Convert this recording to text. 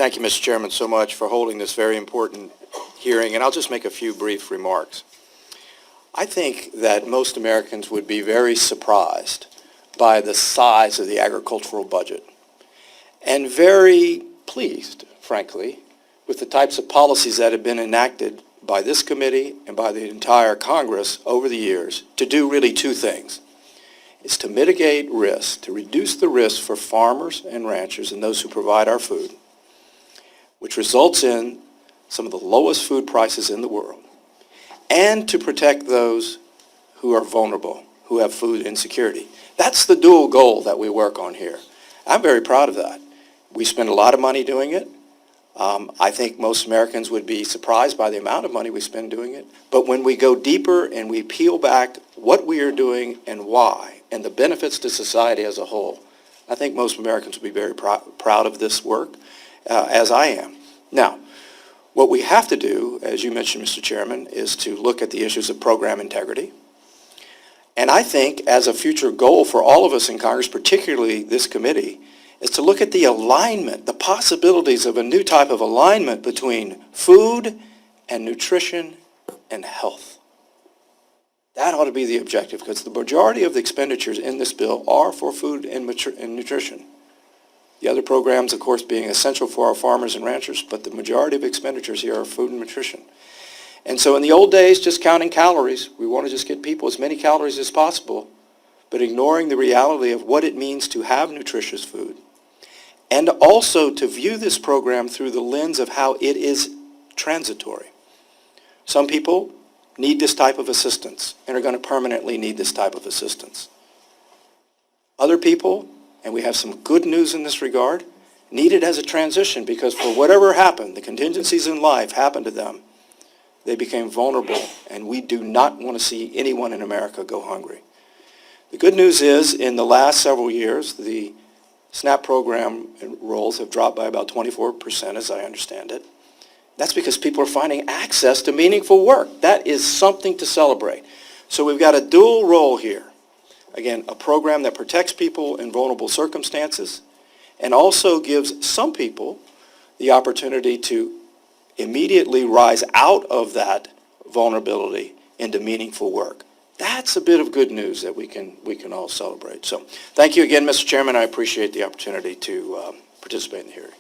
Thank you, Mr. Chairman, so much for holding this very important hearing, and I'll just make a few brief remarks. I think that most Americans would be very surprised by the size of the agricultural budget and very pleased, frankly, with the types of policies that have been enacted by this committee and by the entire Congress over the years to do really two things. It's to mitigate risk, to reduce the risk for farmers and ranchers and those who provide our food, which results in some of the lowest food prices in the world, and to protect those who are vulnerable, who have food insecurity. That's the dual goal that we work on here. I'm very proud of that. We spend a lot of money doing it. I think most Americans would be surprised by the amount of money we spend doing it. But when we go deeper and we peel back what we are doing and why, and the benefits to society as a whole, I think most Americans will be very proud of this work, as I am. Now, what we have to do, as you mentioned, Mr. Chairman, is to look at the issues of program integrity. And I think as a future goal for all of us in Congress, particularly this committee, is to look at the alignment, the possibilities of a new type of alignment between food and nutrition and health. That ought to be the objective, because the majority of the expenditures in this bill are for food and nutrition. The other programs, of course, being essential for our farmers and ranchers, but the majority of expenditures here are food and nutrition. And so in the old days, just counting calories, we want to just get people as many calories as possible, but ignoring the reality of what it means to have nutritious food, and also to view this program through the lens of how it is transitory. Some people need this type of assistance and are going to permanently need this type of assistance. Other people, and we have some good news in this regard, need it as a transition because for whatever happened, the contingencies in life happened to them, they became vulnerable, and we do not want to see anyone in America go hungry. The good news is, in the last several years, the SNAP program rolls have dropped by about 24%, as I understand it. That's because people are finding access to meaningful work. That is something to celebrate. So we've got a dual role here. Again, a program that protects people in vulnerable circumstances and also gives some people the opportunity to immediately rise out of that vulnerability into meaningful work. That's a bit of good news that we can all celebrate. So thank you again, Mr. Chairman. I appreciate the opportunity to participate in the hearing.